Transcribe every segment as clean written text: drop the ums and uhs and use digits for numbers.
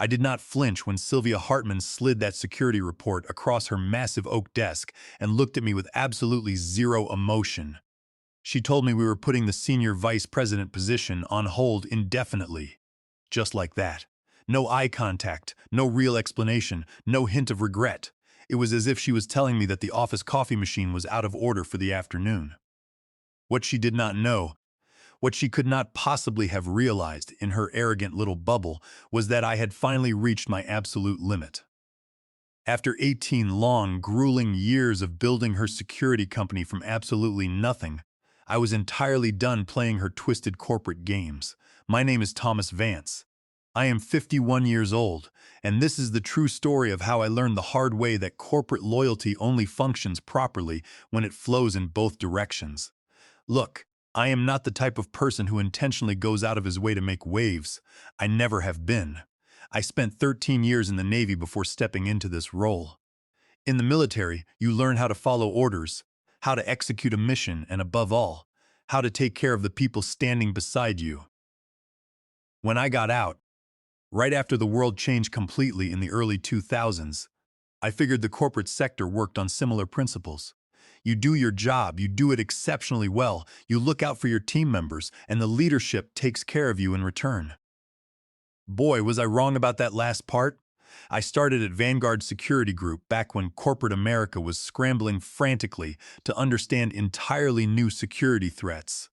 I did not flinch when Sylvia Hartman slid that security report across her massive oak desk and looked at me with absolutely zero emotion. She told me we were putting the senior vice president position on hold indefinitely. Just like that. No eye contact, no real explanation, no hint of regret. It was as if she was telling me that the office coffee machine was out of order for the afternoon. What she did not know, what she could not possibly have realized in her arrogant little bubble, was that I had finally reached my absolute limit. After 18 long, grueling years of building her security company from absolutely nothing, I was entirely done playing her twisted corporate games. My name is Thomas Vance. I am 51 years old, and this is the true story of how I learned the hard way that corporate loyalty only functions properly when it flows in both directions. Look, I am not the type of person who intentionally goes out of his way to make waves. I never have been. I spent 13 years in the Navy before stepping into this role. In the military, you learn how to follow orders, how to execute a mission, and above all, how to take care of the people standing beside you. When I got out, right after the world changed completely in the early 2000s, I figured the corporate sector worked on similar principles. You do your job, you do it exceptionally well, you look out for your team members, and the leadership takes care of you in return. Boy, was I wrong about that last part. I started at Vanguard Security Group back when corporate America was scrambling frantically to understand entirely new security threats.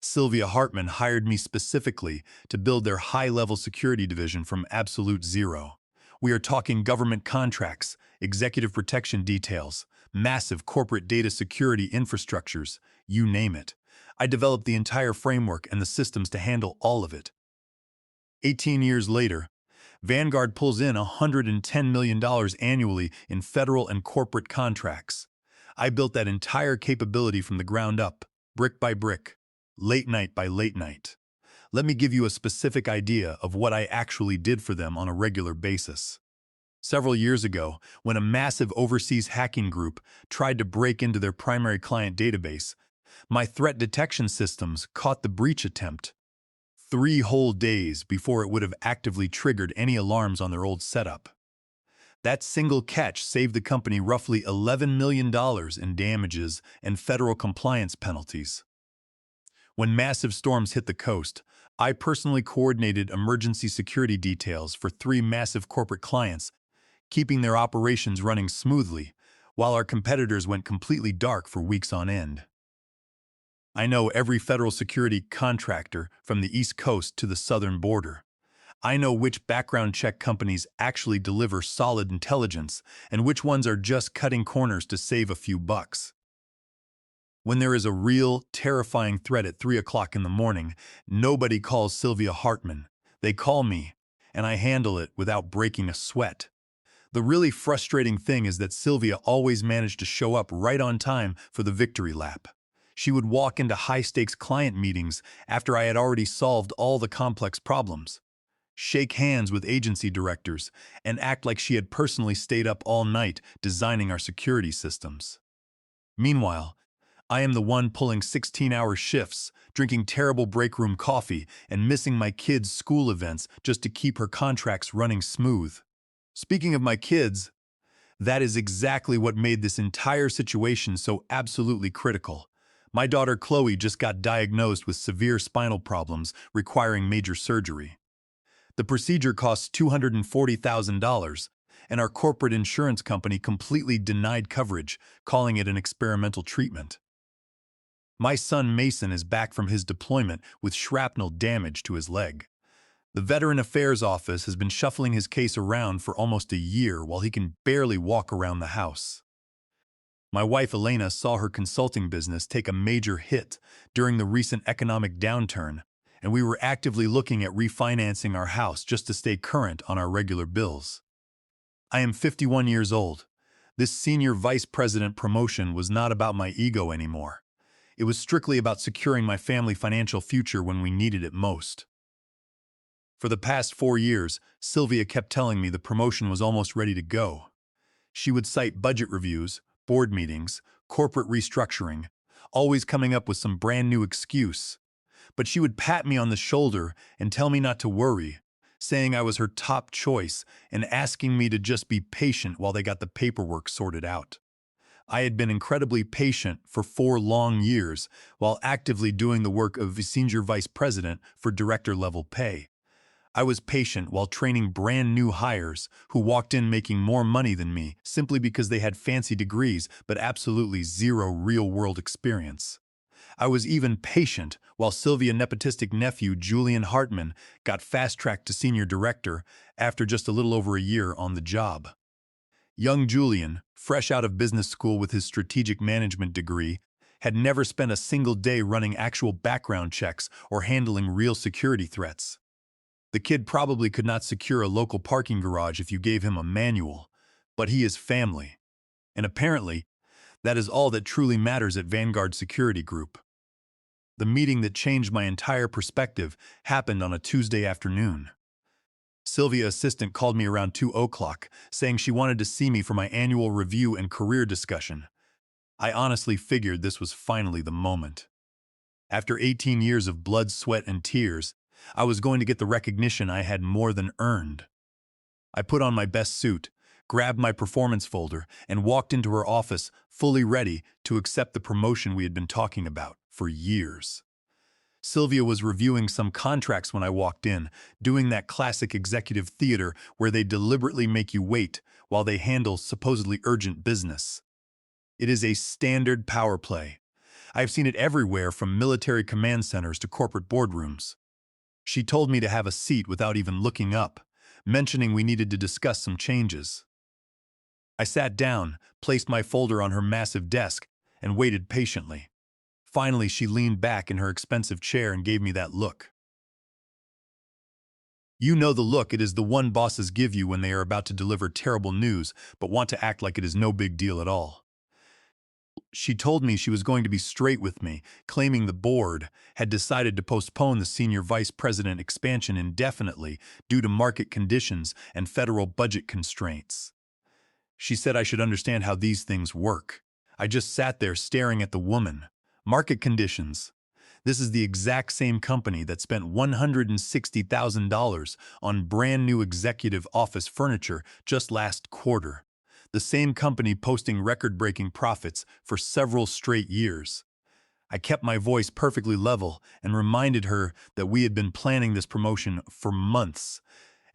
Sylvia Hartman hired me specifically to build their high-level security division from absolute zero. We are talking government contracts, executive protection details, massive corporate data security infrastructures, you name it. I developed the entire framework and the systems to handle all of it. 18 years later, Vanguard pulls in $110 million annually in federal and corporate contracts. I built that entire capability from the ground up, brick by brick, late night by late night. Let me give you a specific idea of what I actually did for them on a regular basis. Several years ago, when a massive overseas hacking group tried to break into their primary client database, my threat detection systems caught the breach attempt 3 whole days before it would have actively triggered any alarms on their old setup. That single catch saved the company roughly $11 million in damages and federal compliance penalties. When massive storms hit the coast, I personally coordinated emergency security details for 3 massive corporate clients, keeping their operations running smoothly, while our competitors went completely dark for weeks on end. I know every federal security contractor from the East Coast to the southern border. I know which background check companies actually deliver solid intelligence and which ones are just cutting corners to save a few bucks. When there is a real, terrifying threat at 3 o'clock in the morning, nobody calls Sylvia Hartman. They call me, and I handle it without breaking a sweat. The really frustrating thing is that Sylvia always managed to show up right on time for the victory lap. She would walk into high-stakes client meetings after I had already solved all the complex problems, shake hands with agency directors, and act like she had personally stayed up all night designing our security systems. Meanwhile, I am the one pulling 16-hour shifts, drinking terrible break room coffee, and missing my kids' school events just to keep her contracts running smooth. Speaking of my kids, that is exactly what made this entire situation so absolutely critical. My daughter Chloe just got diagnosed with severe spinal problems requiring major surgery. The procedure costs $240,000, and our corporate insurance company completely denied coverage, calling it an experimental treatment. My son Mason is back from his deployment with shrapnel damage to his leg. The Veteran Affairs Office has been shuffling his case around for almost a year while he can barely walk around the house. My wife Elena saw her consulting business take a major hit during the recent economic downturn, and we were actively looking at refinancing our house just to stay current on our regular bills. I am 51 years old. This senior vice president promotion was not about my ego anymore. It was strictly about securing my family financial future when we needed it most. For the past 4 years, Sylvia kept telling me the promotion was almost ready to go. She would cite budget reviews, board meetings, corporate restructuring, always coming up with some brand new excuse. But she would pat me on the shoulder and tell me not to worry, saying I was her top choice and asking me to just be patient while they got the paperwork sorted out. I had been incredibly patient for 4 long years while actively doing the work of senior vice president for director-level pay. I was patient while training brand new hires who walked in making more money than me simply because they had fancy degrees but absolutely zero real-world experience. I was even patient while Sylvia's nepotistic nephew Julian Hartman got fast-tracked to senior director after just a little over a year on the job. Young Julian, fresh out of business school with his strategic management degree, had never spent a single day running actual background checks or handling real security threats. The kid probably could not secure a local parking garage if you gave him a manual, but he is family. And apparently, that is all that truly matters at Vanguard Security Group. The meeting that changed my entire perspective happened on a Tuesday afternoon. Sylvia's assistant called me around 2 o'clock, saying she wanted to see me for my annual review and career discussion. I honestly figured this was finally the moment. After 18 years of blood, sweat, and tears, I was going to get the recognition I had more than earned. I put on my best suit, grabbed my performance folder, and walked into her office, fully ready to accept the promotion we had been talking about for years. Sylvia was reviewing some contracts when I walked in, doing that classic executive theater where they deliberately make you wait while they handle supposedly urgent business. It is a standard power play. I've seen it everywhere from military command centers to corporate boardrooms. She told me to have a seat without even looking up, mentioning we needed to discuss some changes. I sat down, placed my folder on her massive desk, and waited patiently. Finally, she leaned back in her expensive chair and gave me that look. You know the look. It is the one bosses give you when they are about to deliver terrible news but want to act like it is no big deal at all. She told me she was going to be straight with me, claiming the board had decided to postpone the senior vice president expansion indefinitely due to market conditions and federal budget constraints. She said I should understand how these things work. I just sat there staring at the woman. Market conditions. This is the exact same company that spent $160,000 on brand new executive office furniture just last quarter. The same company posting record-breaking profits for several straight years. I kept my voice perfectly level and reminded her that we had been planning this promotion for months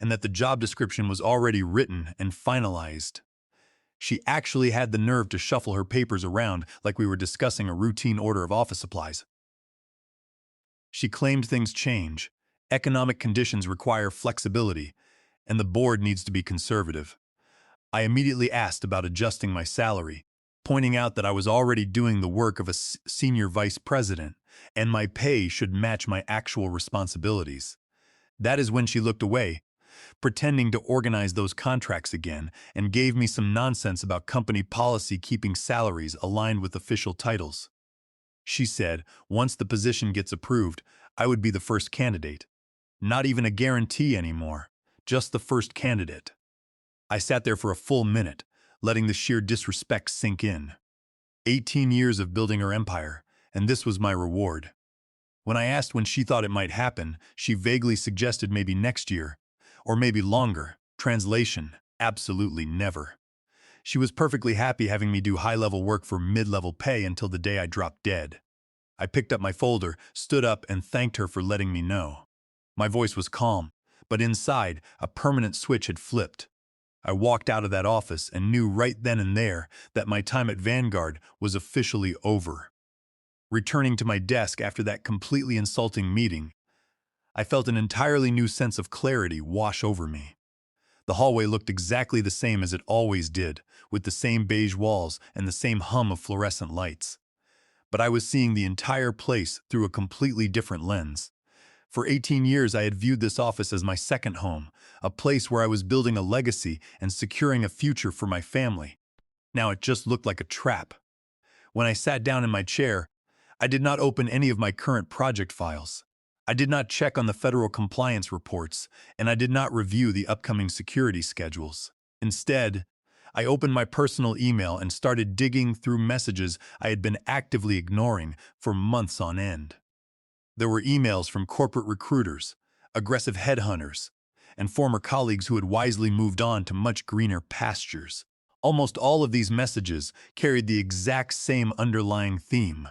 and that the job description was already written and finalized. She actually had the nerve to shuffle her papers around like we were discussing a routine order of office supplies. She claimed things change, economic conditions require flexibility, and the board needs to be conservative. I immediately asked about adjusting my salary, pointing out that I was already doing the work of a senior vice president, and my pay should match my actual responsibilities. That is when she looked away, pretending to organize those contracts again, and gave me some nonsense about company policy keeping salaries aligned with official titles. She said, once the position gets approved, I would be the first candidate. Not even a guarantee anymore, just the first candidate. I sat there for a full minute, letting the sheer disrespect sink in. 18 years of building her empire, and this was my reward. When I asked when she thought it might happen, she vaguely suggested maybe next year, or maybe longer. Translation, absolutely never. She was perfectly happy having me do high-level work for mid-level pay until the day I dropped dead. I picked up my folder, stood up, and thanked her for letting me know. My voice was calm, but inside, a permanent switch had flipped. I walked out of that office and knew right then and there that my time at Vanguard was officially over. Returning to my desk after that completely insulting meeting, I felt an entirely new sense of clarity wash over me. The hallway looked exactly the same as it always did, with the same beige walls and the same hum of fluorescent lights. But I was seeing the entire place through a completely different lens. For 18 years, I had viewed this office as my second home, a place where I was building a legacy and securing a future for my family. Now it just looked like a trap. When I sat down in my chair, I did not open any of my current project files. I did not check on the federal compliance reports, and I did not review the upcoming security schedules. Instead, I opened my personal email and started digging through messages I had been actively ignoring for months on end. There were emails from corporate recruiters, aggressive headhunters, and former colleagues who had wisely moved on to much greener pastures. Almost all of these messages carried the exact same underlying theme.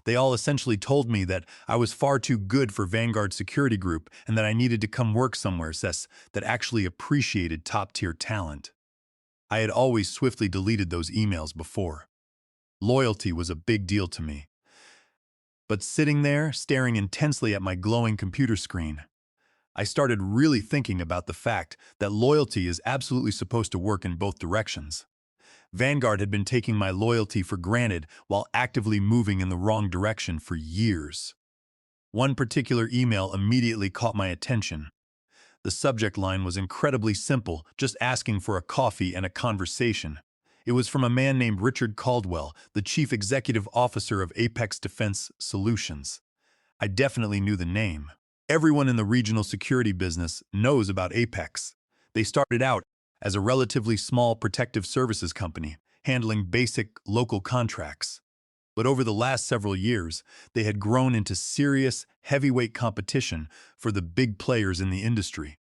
They all essentially told me that I was far too good for Vanguard Security Group and that I needed to come work somewhere that actually appreciated top-tier talent. I had always swiftly deleted those emails before. Loyalty was a big deal to me. But sitting there, staring intensely at my glowing computer screen, I started really thinking about the fact that loyalty is absolutely supposed to work in both directions. Vanguard had been taking my loyalty for granted while actively moving in the wrong direction for years. One particular email immediately caught my attention. The subject line was incredibly simple, just asking for a coffee and a conversation. It was from a man named Richard Caldwell, the Chief Executive Officer of Apex Defense Solutions. I definitely knew the name. Everyone in the regional security business knows about Apex. They started out as a relatively small protective services company, handling basic local contracts. But over the last several years, they had grown into serious, heavyweight competition for the big players in the industry.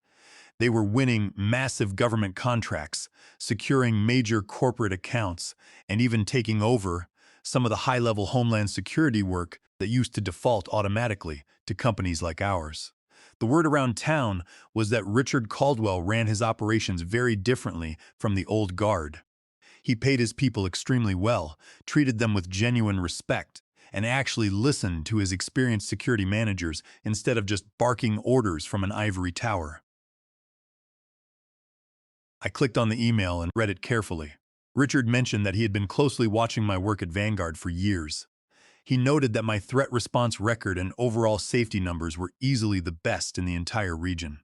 They were winning massive government contracts, securing major corporate accounts, and even taking over some of the high-level homeland security work that used to default automatically to companies like ours. The word around town was that Richard Caldwell ran his operations very differently from the old guard. He paid his people extremely well, treated them with genuine respect, and actually listened to his experienced security managers instead of just barking orders from an ivory tower. I clicked on the email and read it carefully. Richard mentioned that he had been closely watching my work at Vanguard for years. He noted that my threat response record and overall safety numbers were easily the best in the entire region.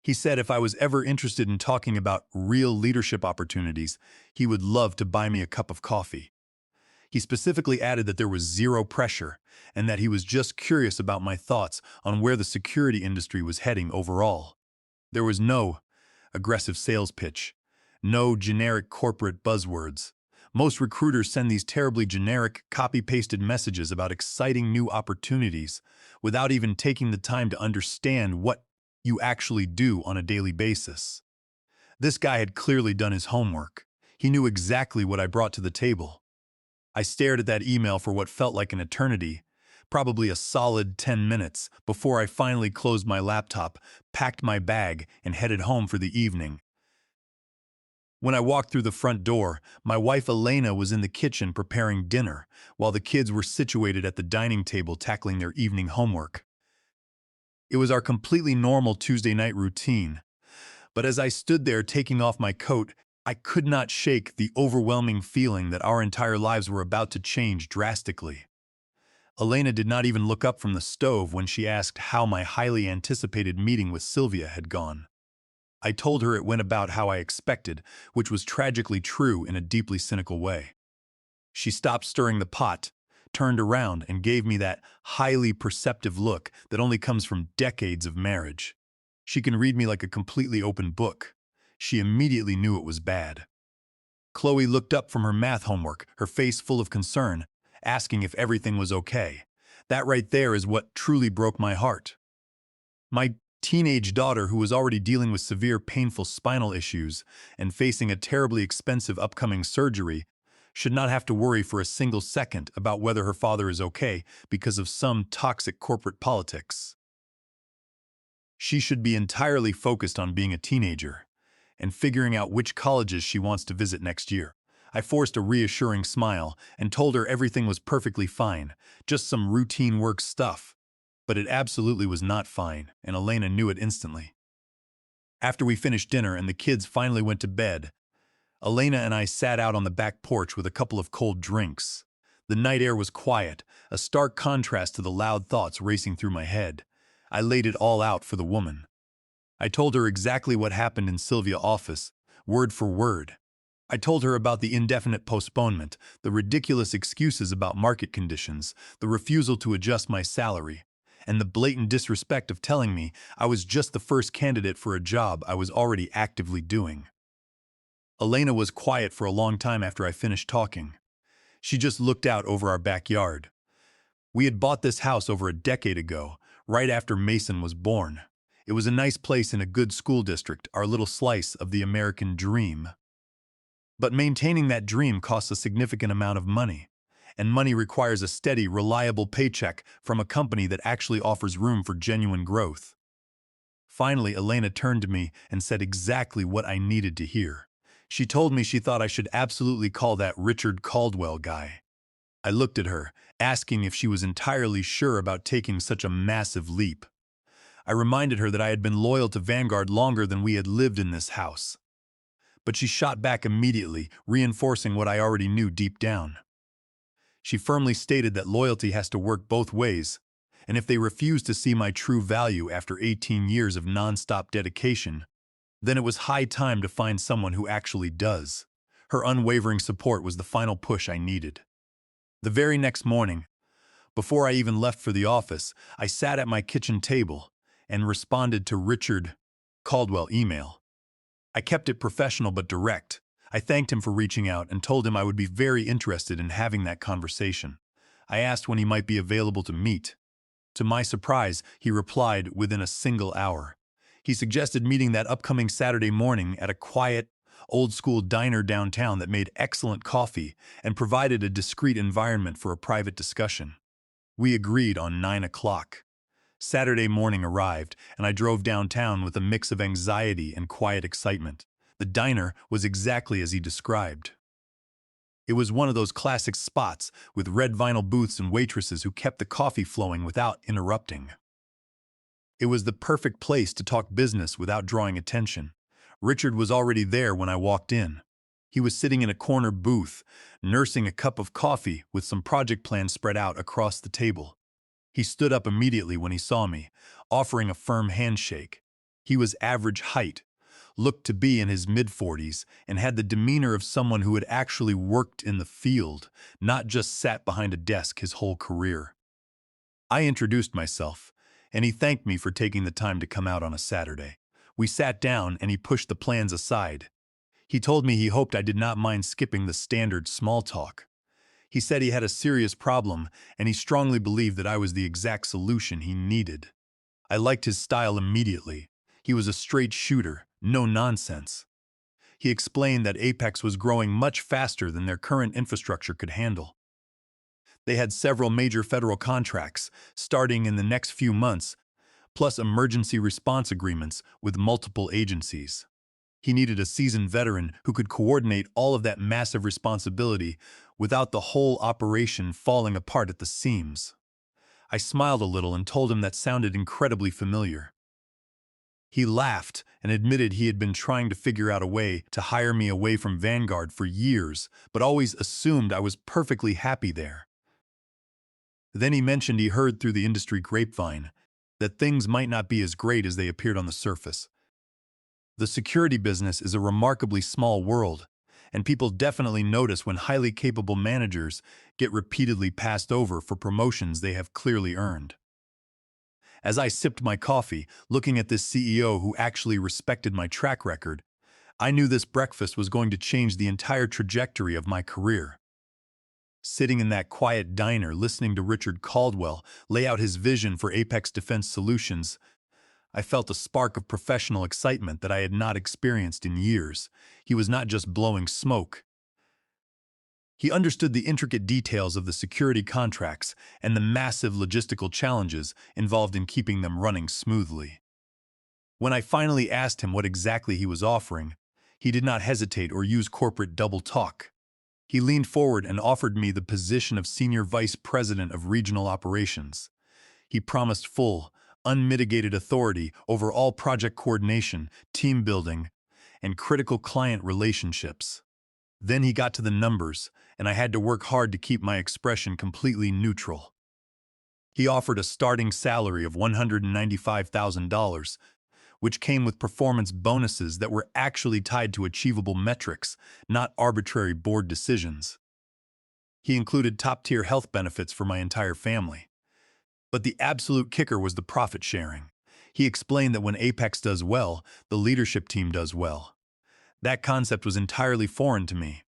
He said if I was ever interested in talking about real leadership opportunities, he would love to buy me a cup of coffee. He specifically added that there was zero pressure and that he was just curious about my thoughts on where the security industry was heading overall. There was no aggressive sales pitch, no generic corporate buzzwords. Most recruiters send these terribly generic, copy-pasted messages about exciting new opportunities without even taking the time to understand what you actually do on a daily basis. This guy had clearly done his homework. He knew exactly what I brought to the table. I stared at that email for what felt like an eternity, probably a solid 10 minutes, before I finally closed my laptop, packed my bag, and headed home for the evening. When I walked through the front door, my wife Elena was in the kitchen preparing dinner, while the kids were situated at the dining table tackling their evening homework. It was our completely normal Tuesday night routine, but as I stood there taking off my coat, I could not shake the overwhelming feeling that our entire lives were about to change drastically. Elena did not even look up from the stove when she asked how my highly anticipated meeting with Sylvia had gone. I told her it went about how I expected, which was tragically true in a deeply cynical way. She stopped stirring the pot, turned around, and gave me that highly perceptive look that only comes from decades of marriage. She can read me like a completely open book. She immediately knew it was bad. Chloe looked up from her math homework, her face full of concern, asking if everything was okay. That right there is what truly broke my heart. My teenage daughter, who was already dealing with severe painful spinal issues and facing a terribly expensive upcoming surgery, should not have to worry for a single second about whether her father is okay because of some toxic corporate politics. She should be entirely focused on being a teenager and figuring out which colleges she wants to visit next year. I forced a reassuring smile and told her everything was perfectly fine, just some routine work stuff. But it absolutely was not fine, and Elena knew it instantly. After we finished dinner and the kids finally went to bed, Elena and I sat out on the back porch with a couple of cold drinks. The night air was quiet, a stark contrast to the loud thoughts racing through my head. I laid it all out for the woman. I told her exactly what happened in Sylvia's office, word for word. I told her about the indefinite postponement, the ridiculous excuses about market conditions, the refusal to adjust my salary, and the blatant disrespect of telling me I was just the first candidate for a job I was already actively doing. Elena was quiet for a long time after I finished talking. She just looked out over our backyard. We had bought this house over a decade ago, right after Mason was born. It was a nice place in a good school district, our little slice of the American dream. But maintaining that dream costs a significant amount of money, and money requires a steady, reliable paycheck from a company that actually offers room for genuine growth. Finally, Elena turned to me and said exactly what I needed to hear. She told me she thought I should absolutely call that Richard Caldwell guy. I looked at her, asking if she was entirely sure about taking such a massive leap. I reminded her that I had been loyal to Vanguard longer than we had lived in this house. But she shot back immediately, reinforcing what I already knew deep down. She firmly stated that loyalty has to work both ways, and if they refuse to see my true value after 18 years of non-stop dedication, then it was high time to find someone who actually does. Her unwavering support was the final push I needed. The very next morning, before I even left for the office, I sat at my kitchen table and responded to Richard Caldwell's email. I kept it professional but direct. I thanked him for reaching out and told him I would be very interested in having that conversation. I asked when he might be available to meet. To my surprise, he replied within a single hour. He suggested meeting that upcoming Saturday morning at a quiet, old-school diner downtown that made excellent coffee and provided a discreet environment for a private discussion. We agreed on 9 o'clock. Saturday morning arrived, and I drove downtown with a mix of anxiety and quiet excitement. The diner was exactly as he described. It was one of those classic spots with red vinyl booths and waitresses who kept the coffee flowing without interrupting. It was the perfect place to talk business without drawing attention. Richard was already there when I walked in. He was sitting in a corner booth, nursing a cup of coffee with some project plans spread out across the table. He stood up immediately when he saw me, offering a firm handshake. He was average height, looked to be in his mid-40s, and had the demeanor of someone who had actually worked in the field, not just sat behind a desk his whole career. I introduced myself, and he thanked me for taking the time to come out on a Saturday. We sat down and he pushed the plans aside. He told me he hoped I did not mind skipping the standard small talk. He said he had a serious problem, and he strongly believed that I was the exact solution he needed. I liked his style immediately. He was a straight shooter, no nonsense. He explained that Apex was growing much faster than their current infrastructure could handle. They had several major federal contracts starting in the next few months, plus emergency response agreements with multiple agencies. He needed a seasoned veteran who could coordinate all of that massive responsibility without the whole operation falling apart at the seams. I smiled a little and told him that sounded incredibly familiar. He laughed and admitted he had been trying to figure out a way to hire me away from Vanguard for years, but always assumed I was perfectly happy there. Then he mentioned he heard through the industry grapevine that things might not be as great as they appeared on the surface. The security business is a remarkably small world, and people definitely notice when highly capable managers get repeatedly passed over for promotions they have clearly earned. As I sipped my coffee, looking at this CEO who actually respected my track record, I knew this breakfast was going to change the entire trajectory of my career. Sitting in that quiet diner listening to Richard Caldwell lay out his vision for Apex Defense Solutions, I felt a spark of professional excitement that I had not experienced in years. He was not just blowing smoke. He understood the intricate details of the security contracts and the massive logistical challenges involved in keeping them running smoothly. When I finally asked him what exactly he was offering, he did not hesitate or use corporate double talk. He leaned forward and offered me the position of Senior Vice President of Regional Operations. He promised full, unmitigated authority over all project coordination, team building, and critical client relationships. Then he got to the numbers, and I had to work hard to keep my expression completely neutral. He offered a starting salary of $195,000, which came with performance bonuses that were actually tied to achievable metrics, not arbitrary board decisions. He included top-tier health benefits for my entire family. But the absolute kicker was the profit sharing. He explained that when Apex does well, the leadership team does well. That concept was entirely foreign to me.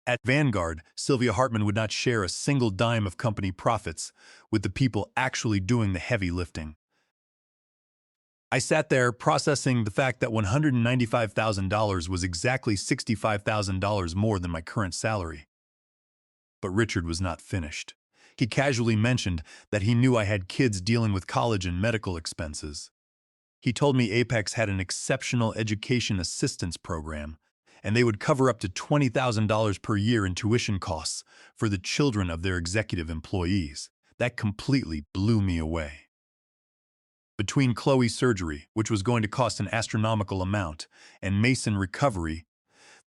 At Vanguard, Sylvia Hartman would not share a single dime of company profits with the people actually doing the heavy lifting. I sat there processing the fact that $195,000 was exactly $65,000 more than my current salary. But Richard was not finished. He casually mentioned that he knew I had kids dealing with college and medical expenses. He told me Apex had an exceptional education assistance program, and they would cover up to $20,000 per year in tuition costs for the children of their executive employees. That completely blew me away. Between Chloe's surgery, which was going to cost an astronomical amount, and Mason recovery,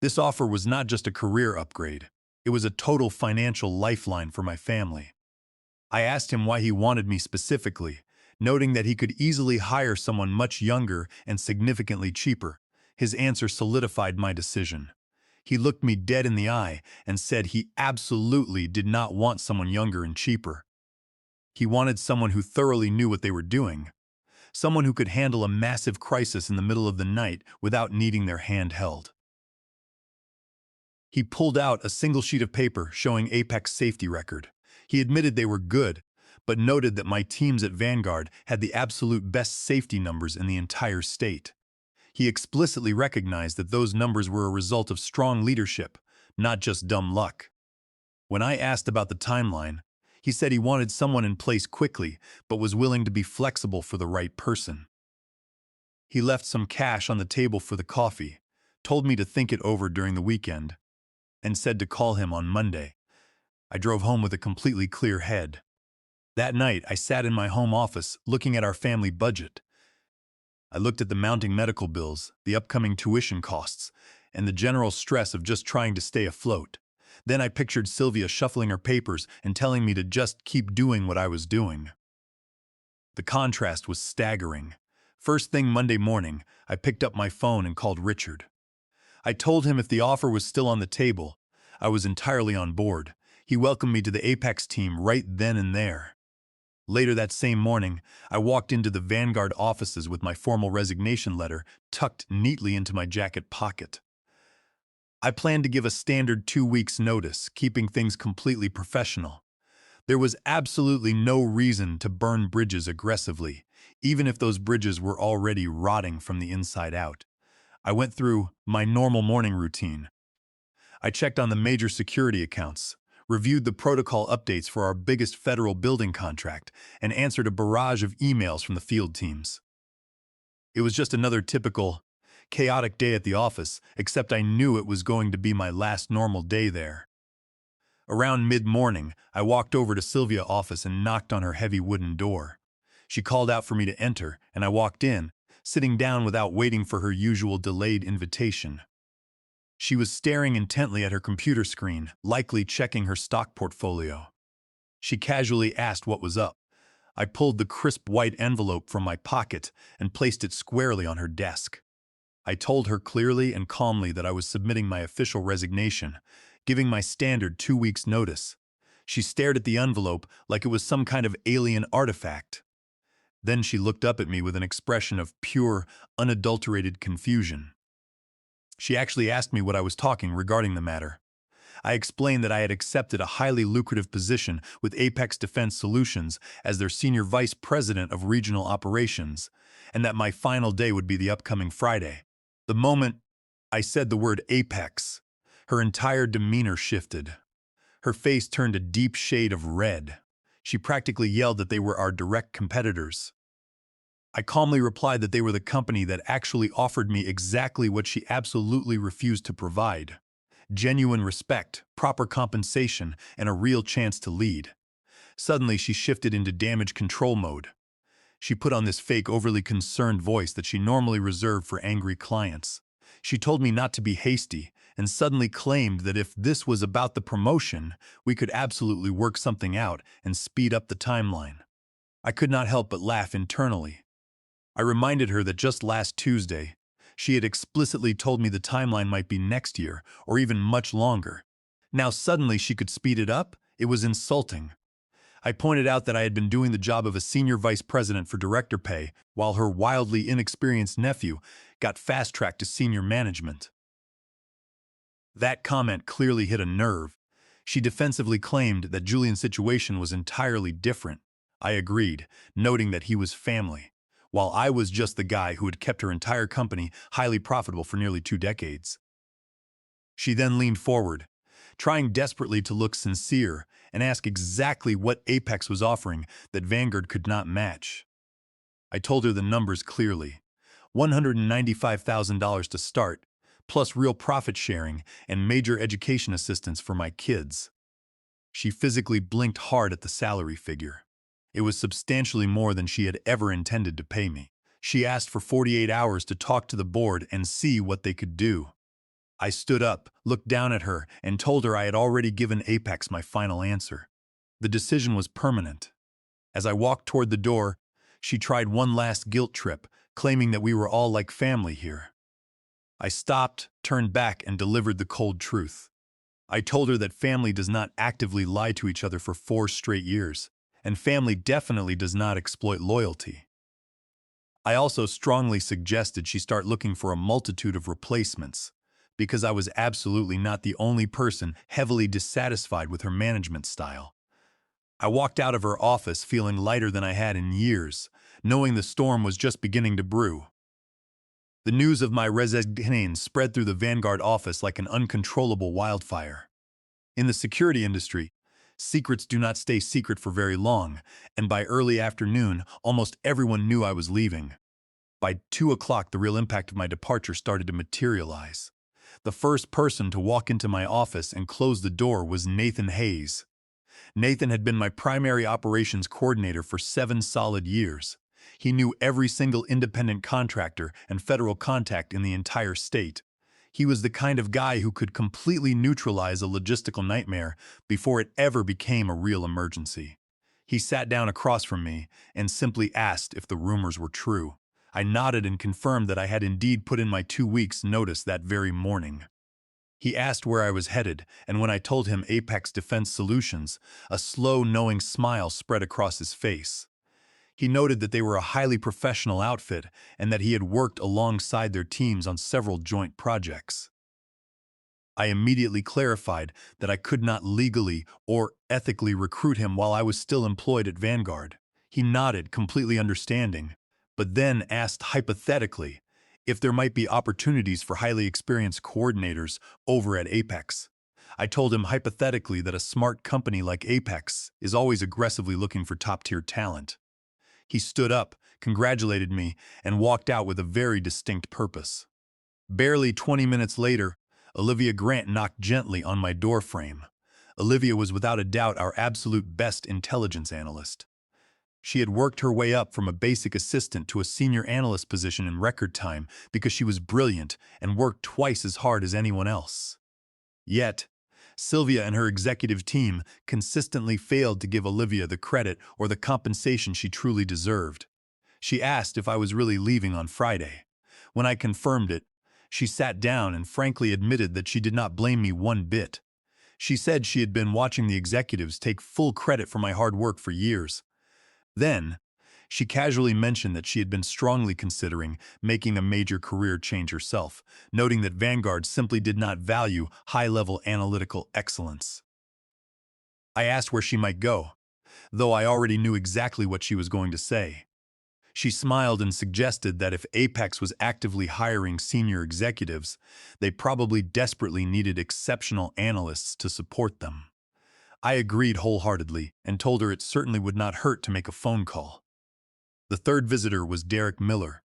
this offer was not just a career upgrade. It was a total financial lifeline for my family. I asked him why he wanted me specifically, noting that he could easily hire someone much younger and significantly cheaper. His answer solidified my decision. He looked me dead in the eye and said he absolutely did not want someone younger and cheaper. He wanted someone who thoroughly knew what they were doing, someone who could handle a massive crisis in the middle of the night without needing their hand held. He pulled out a single sheet of paper showing Apex safety record. He admitted they were good, but noted that my teams at Vanguard had the absolute best safety numbers in the entire state. He explicitly recognized that those numbers were a result of strong leadership, not just dumb luck. When I asked about the timeline, he said he wanted someone in place quickly, but was willing to be flexible for the right person. He left some cash on the table for the coffee, told me to think it over during the weekend, and said to call him on Monday. I drove home with a completely clear head. That night, I sat in my home office looking at our family budget. I looked at the mounting medical bills, the upcoming tuition costs, and the general stress of just trying to stay afloat. Then I pictured Sylvia shuffling her papers and telling me to just keep doing what I was doing. The contrast was staggering. First thing Monday morning, I picked up my phone and called Richard. I told him if the offer was still on the table, I was entirely on board. He welcomed me to the Apex team right then and there. Later that same morning, I walked into the Vanguard offices with my formal resignation letter tucked neatly into my jacket pocket. I planned to give a standard 2 weeks notice, keeping things completely professional. There was absolutely no reason to burn bridges aggressively, even if those bridges were already rotting from the inside out. I went through my normal morning routine. I checked on the major security accounts, reviewed the protocol updates for our biggest federal building contract, and answered a barrage of emails from the field teams. It was just another typical, chaotic day at the office, except I knew it was going to be my last normal day there. Around mid-morning, I walked over to Sylvia's office and knocked on her heavy wooden door. She called out for me to enter, and I walked in, sitting down without waiting for her usual delayed invitation. She was staring intently at her computer screen, likely checking her stock portfolio. She casually asked what was up. I pulled the crisp white envelope from my pocket and placed it squarely on her desk. I told her clearly and calmly that I was submitting my official resignation, giving my standard 2 weeks' notice. She stared at the envelope like it was some kind of alien artifact. Then she looked up at me with an expression of pure, unadulterated confusion. She actually asked me what I was talking regarding the matter. I explained that I had accepted a highly lucrative position with Apex Defense Solutions as their Senior Vice President of Regional Operations, and that my final day would be the upcoming Friday. The moment I said the word Apex, her entire demeanor shifted. Her face turned a deep shade of red. She practically yelled that they were our direct competitors. I calmly replied that they were the company that actually offered me exactly what she absolutely refused to provide: genuine respect, proper compensation, and a real chance to lead. Suddenly, she shifted into damage control mode. She put on this fake, overly concerned voice that she normally reserved for angry clients. She told me not to be hasty, and suddenly claimed that if this was about the promotion, we could absolutely work something out and speed up the timeline. I could not help but laugh internally. I reminded her that just last Tuesday, she had explicitly told me the timeline might be next year, or even much longer. Now suddenly she could speed it up? It was insulting. I pointed out that I had been doing the job of a senior vice president for director pay, while her wildly inexperienced nephew got fast-tracked to senior management. That comment clearly hit a nerve. She defensively claimed that Julian's situation was entirely different. I agreed, noting that he was family. while I was just the guy who had kept her entire company highly profitable for nearly 2 decades. She then leaned forward, trying desperately to look sincere and ask exactly what Apex was offering that Vanguard could not match. I told her the numbers clearly. $195,000 to start, plus real profit sharing and major education assistance for my kids. She physically blinked hard at the salary figure. It was substantially more than she had ever intended to pay me. She asked for 48 hours to talk to the board and see what they could do. I stood up, looked down at her, and told her I had already given Apex my final answer. The decision was permanent. As I walked toward the door, she tried one last guilt trip, claiming that we were all like family here. I stopped, turned back, and delivered the cold truth. I told her that family does not actively lie to each other for 4 straight years, and family definitely does not exploit loyalty. I also strongly suggested she start looking for a multitude of replacements, because I was absolutely not the only person heavily dissatisfied with her management style. I walked out of her office feeling lighter than I had in years, knowing the storm was just beginning to brew. The news of my resignation spread through the Vanguard office like an uncontrollable wildfire. In the security industry, secrets do not stay secret for very long, and by early afternoon, almost everyone knew I was leaving. By 2 o'clock, the real impact of my departure started to materialize. The first person to walk into my office and close the door was Nathan Hayes. Nathan had been my primary operations coordinator for 7 solid years. He knew every single independent contractor and federal contact in the entire state. He was the kind of guy who could completely neutralize a logistical nightmare before it ever became a real emergency. He sat down across from me and simply asked if the rumors were true. I nodded and confirmed that I had indeed put in my 2 weeks' notice that very morning. He asked where I was headed, and when I told him Apex Defense Solutions, a slow, knowing smile spread across his face. He noted that they were a highly professional outfit and that he had worked alongside their teams on several joint projects. I immediately clarified that I could not legally or ethically recruit him while I was still employed at Vanguard. He nodded, completely understanding, but then asked hypothetically if there might be opportunities for highly experienced coordinators over at Apex. I told him hypothetically that a smart company like Apex is always aggressively looking for top-tier talent. He stood up, congratulated me, and walked out with a very distinct purpose. Barely 20 minutes later, Olivia Grant knocked gently on my doorframe. Olivia was without a doubt our absolute best intelligence analyst. She had worked her way up from a basic assistant to a senior analyst position in record time because she was brilliant and worked twice as hard as anyone else. Yet, Sylvia and her executive team consistently failed to give Olivia the credit or the compensation she truly deserved. She asked if I was really leaving on Friday. When I confirmed it, she sat down and frankly admitted that she did not blame me one bit. She said she had been watching the executives take full credit for my hard work for years. Then, she casually mentioned that she had been strongly considering making a major career change herself, noting that Vanguard simply did not value high-level analytical excellence. I asked where she might go, though I already knew exactly what she was going to say. She smiled and suggested that if Apex was actively hiring senior executives, they probably desperately needed exceptional analysts to support them. I agreed wholeheartedly and told her it certainly would not hurt to make a phone call. The third visitor was Derek Miller.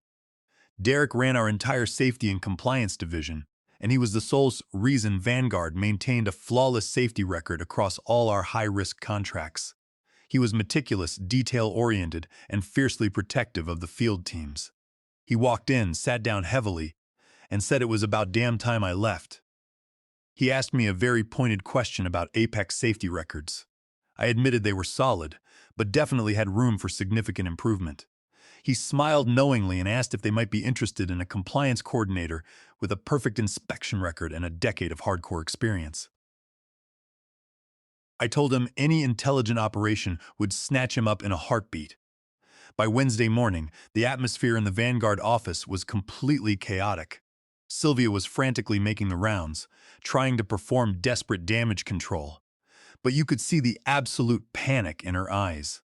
Derek ran our entire safety and compliance division, and he was the sole reason Vanguard maintained a flawless safety record across all our high-risk contracts. He was meticulous, detail-oriented, and fiercely protective of the field teams. He walked in, sat down heavily, and said it was about damn time I left. He asked me a very pointed question about Apex safety records. I admitted they were solid, but definitely had room for significant improvement. He smiled knowingly and asked if they might be interested in a compliance coordinator with a perfect inspection record and a decade of hardcore experience. I told him any intelligent operation would snatch him up in a heartbeat. By Wednesday morning, the atmosphere in the Vanguard office was completely chaotic. Sylvia was frantically making the rounds, trying to perform desperate damage control. But you could see the absolute panic in her eyes.